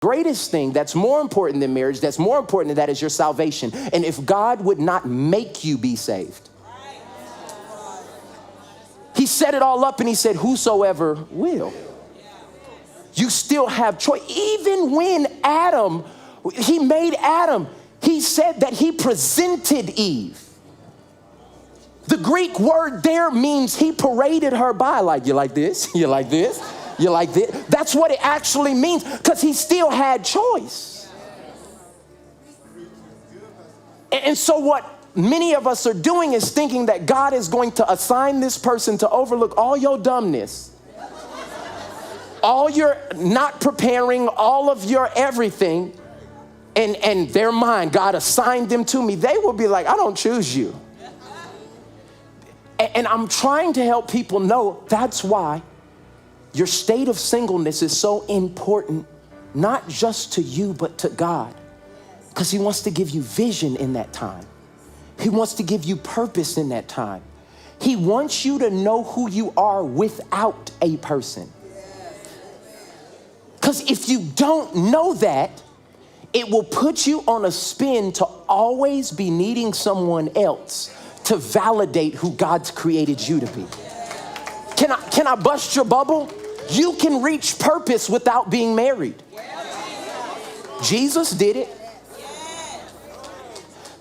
Greatest thing that's more important than marriage, that's more important than that is your salvation. And if God would not make you be saved, he set it all up and he said, whosoever will. You still have choice. Even when he made Adam, he said that he presented Eve. The Greek word there means he paraded her by, like, you like this, you like this, you like this. That's what it actually means, because he still had choice. And so what many of us are doing is thinking that God is going to assign this person to overlook all your dumbness, all your not preparing, all of your everything, and their mind, God assigned them to me. They will be like, I don't choose you. And I'm trying to help people know that's why your state of singleness is so important, not just to you, but to God. Because he wants to give you vision in that time. He wants to give you purpose in that time. He wants you to know who you are without a person. Because if you don't know that, it will put you on a spin to always be needing someone else to validate who God's created you to be. Can I bust your bubble? You can reach purpose without being married. Jesus did it.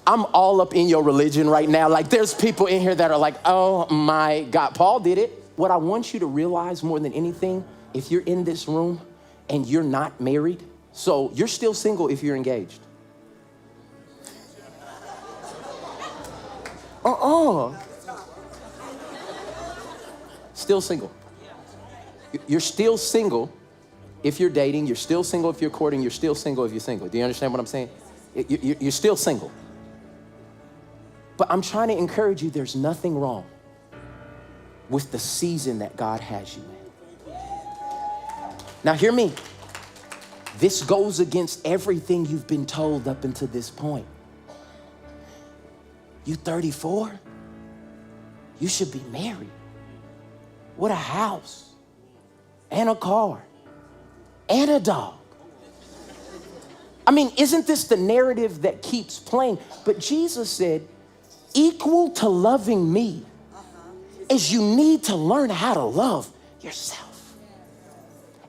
I'm all up in your religion right now. Like, there's people in here that are like, oh my God, Paul did it. What I want you to realize more than anything, if you're in this room and you're not married, so you're still single if you're engaged. Still single. You're still single if you're dating. You're still single if you're courting. You're still single if you're single. Do you understand what I'm saying? You're still single. But I'm trying to encourage you, there's nothing wrong with the season that God has you in. Now hear me. This goes against everything you've been told up until this point. You 34? You should be married with a house and a car and a dog. I mean, isn't this the narrative that keeps playing? But Jesus said, equal to loving me is you need to learn how to love yourself.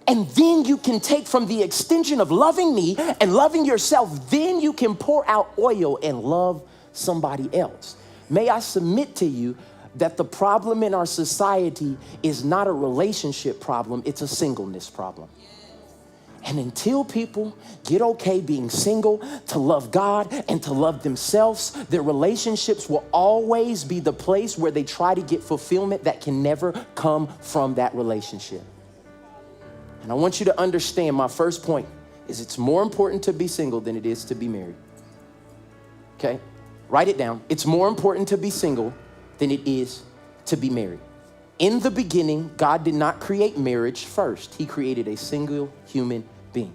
And then you can take from the extension of loving me and loving yourself, then you can pour out oil and love somebody else. May I submit to you that the problem in our society is not a relationship problem, it's a singleness problem. And until people get okay being single, to love God and to love themselves, their relationships will always be the place where they try to get fulfillment that can never come from that relationship. And I want you to understand, my first point is it's more important to be single than it is to be married. Okay? Write it down. It's more important to be single than it is to be married. In the beginning, God did not create marriage first. He created a single human being.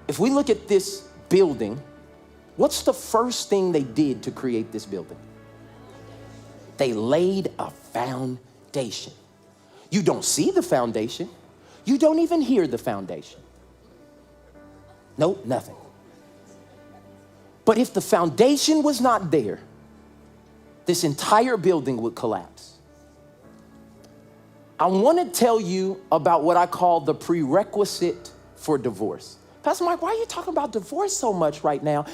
If we look at this building, what's the first thing they did to create this building? They laid a foundation. You don't see the foundation. You don't even hear the foundation. Nope, nothing. But if the foundation was not there, this entire building would collapse. I want to tell you about what I call the prerequisite for divorce. Pastor Mike, why are you talking about divorce so much right now?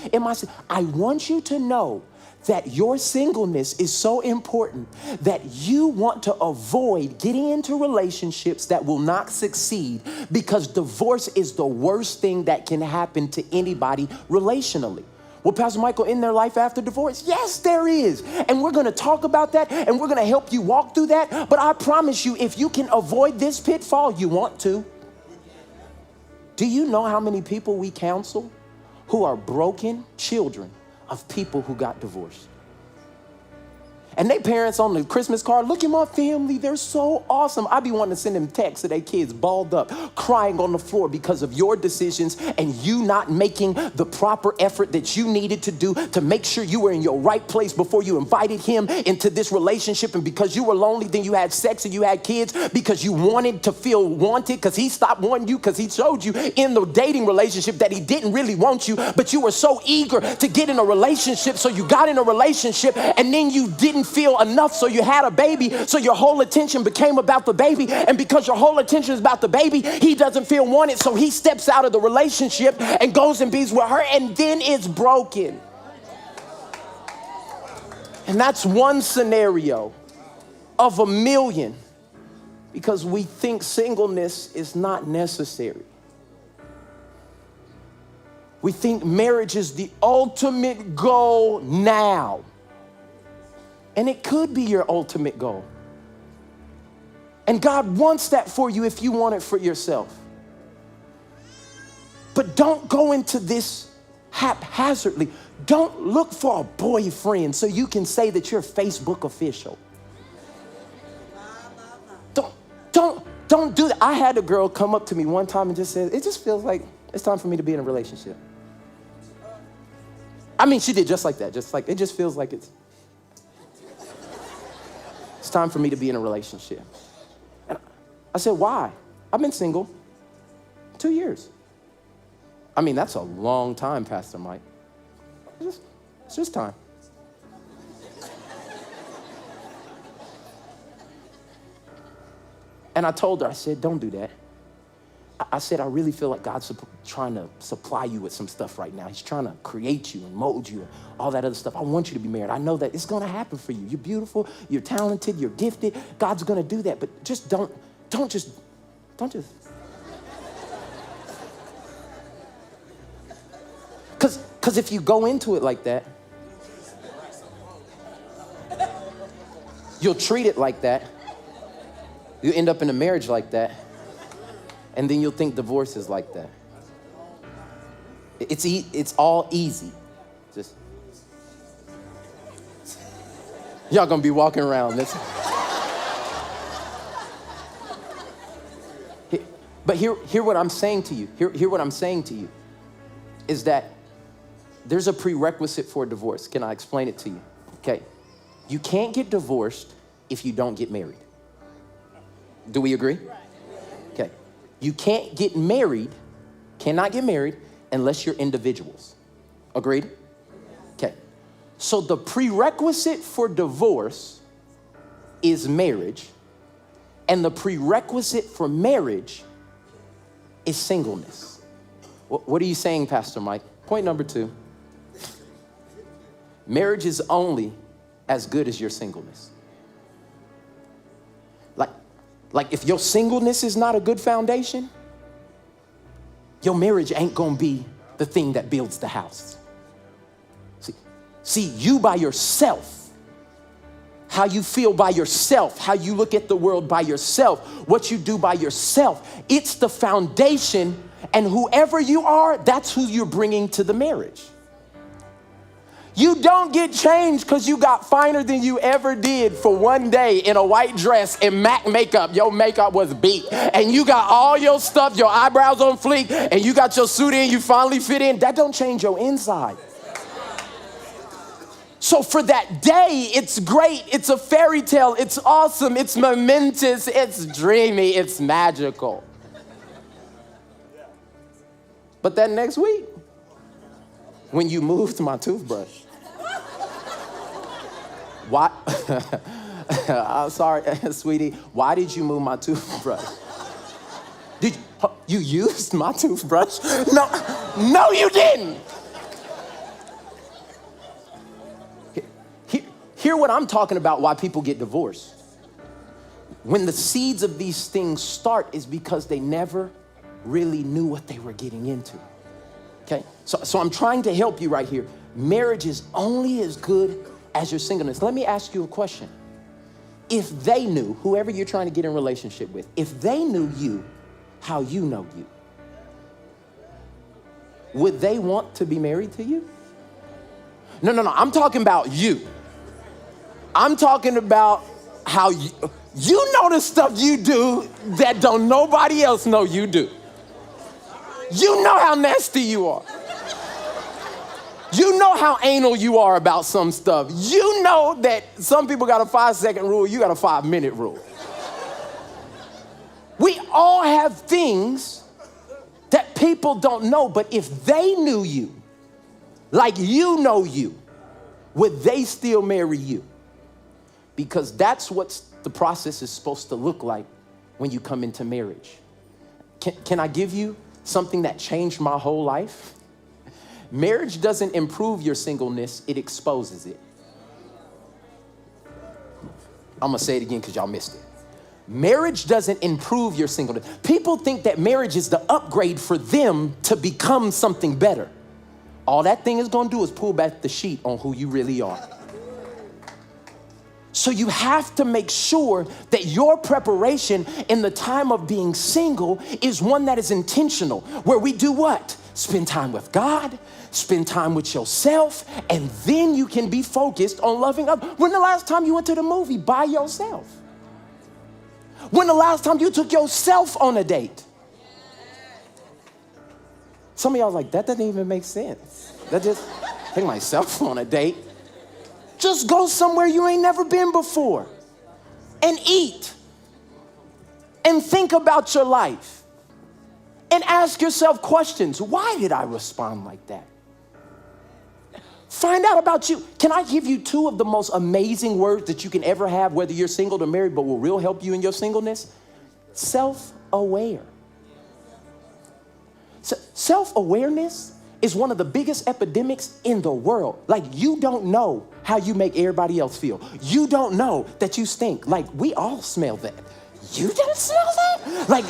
I want you to know that your singleness is so important that you want to avoid getting into relationships that will not succeed, because divorce is the worst thing that can happen to anybody relationally. Well, Pastor Michael, in their life after divorce? Yes, there is. And we're going to talk about that, and we're going to help you walk through that. But I promise you, if you can avoid this pitfall, you want to. Do you know how many people we counsel who are broken children of people who got divorced? And they parents on the Christmas card, look at my family, they're so awesome. I be wanting to send them texts of their kids balled up, crying on the floor because of your decisions and you not making the proper effort that you needed to do to make sure you were in your right place before you invited him into this relationship. And because you were lonely, then you had sex and you had kids because you wanted to feel wanted, because he stopped wanting you because he showed you in the dating relationship that he didn't really want you, but you were so eager to get in a relationship, so you got in a relationship and then you didn't feel enough, so you had a baby, so your whole attention became about the baby, and because your whole attention is about the baby, he doesn't feel wanted, so he steps out of the relationship and goes and be with her, and then it's broken. And that's one scenario of a million, because we think singleness is not necessary. We think marriage is the ultimate goal now. And it could be your ultimate goal. And God wants that for you if you want it for yourself. But don't go into this haphazardly. Don't look for a boyfriend so you can say that you're Facebook official. Don't do that. I had a girl come up to me one time and just said, it just feels like it's time for me to be in a relationship. I mean, she did just like that. Just like, it just feels like it's time for me to be in a relationship. And I said, why? I've been single 2 years. I mean, that's a long time, Pastor Mike. It's just time. And I told her, I said, don't do that. I said, I really feel like God's trying to supply you with some stuff right now. He's trying to create you and mold you and all that other stuff. I want you to be married. I know that it's going to happen for you. You're beautiful. You're talented. You're gifted. God's going to do that. But just don't just. Because if you go into it like that, you'll treat it like that. You end up in a marriage like that. And then you'll think divorce is like that. It's all easy. Just y'all gonna be walking around this. But hear what I'm saying to you. Hear what I'm saying to you is that there's a prerequisite for divorce. Can I explain it to you? Okay. You can't get divorced if you don't get married. Do we agree? Okay. You can't get married, cannot get married unless you're individuals. Agreed? Okay. So the prerequisite for divorce is marriage, and the prerequisite for marriage is singleness. What are you saying, Pastor Mike? Point number 2. Marriage is only as good as your singleness. Like if your singleness is not a good foundation, your marriage ain't gonna be the thing that builds the house. See, you by yourself, how you feel by yourself, how you look at the world by yourself, what you do by yourself, it's the foundation, and whoever you are, that's who you're bringing to the marriage. You don't get changed because you got finer than you ever did for one day in a white dress and MAC makeup. Your makeup was beat. And you got all your stuff, your eyebrows on fleek, and you got your suit in, you finally fit in. That don't change your inside. So for that day, it's great. It's a fairy tale. It's awesome. It's momentous. It's dreamy. It's magical. But that next week, when you moved my toothbrush, why? I'm sorry, sweetie. Why did you move my toothbrush? Did you used my toothbrush? No, you didn't. Hear what I'm talking about, why people get divorced. When the seeds of these things start is because they never really knew what they were getting into. Okay, so I'm trying to help you right here. Marriage is only as good as your singleness. Let me ask you a question. If they knew, whoever you're trying to get in a relationship with, if they knew you how you know you, would they want to be married to you? No, I'm talking about you. I'm talking about how you know the stuff you do that don't nobody else know you do. You know how nasty you are. You know how anal you are about some stuff. You know that some people got a 5-second rule, you got a 5-minute rule. We all have things that people don't know, but if they knew you, like you know you, would they still marry you? Because that's what the process is supposed to look like when you come into marriage. Can I give you something that changed my whole life? Marriage doesn't improve your singleness, it exposes it. I'm gonna say it again because y'all missed it. Marriage doesn't improve your singleness. People think that marriage is the upgrade for them to become something better. All that thing is gonna do is pull back the sheet on who you really are. So you have to make sure that your preparation in the time of being single is one that is intentional, where we do what? Spend time with God, spend time with yourself, and then you can be focused on loving others. When the last time you went to the movie by yourself? When the last time you took yourself on a date? Some of y'all are like, that doesn't even make sense. That just, take myself on a date. Just go somewhere you ain't never been before and eat and think about your life. And ask yourself questions. Why did I respond like that? Find out about you. Can I give you 2 of the most amazing words that you can ever have, whether you're single or married, but will really help you in your singleness? Self-aware. Self-awareness is one of the biggest epidemics in the world. Like, you don't know how you make everybody else feel. You don't know that you stink. Like, we all smell that. You didn't smell that? Like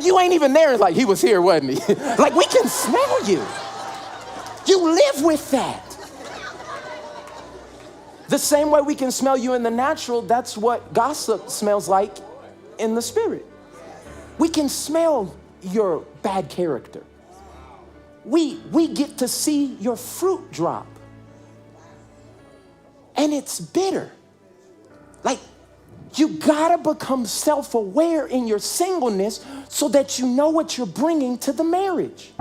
you ain't even there. Like, he was here, wasn't he? Like, we can smell you. You live with that. The same way we can smell you in the natural, that's what gossip smells like in the spirit. We can smell your bad character. We get to see your fruit drop. And it's bitter. Like, you gotta become self-aware in your singleness so that you know what you're bringing to the marriage.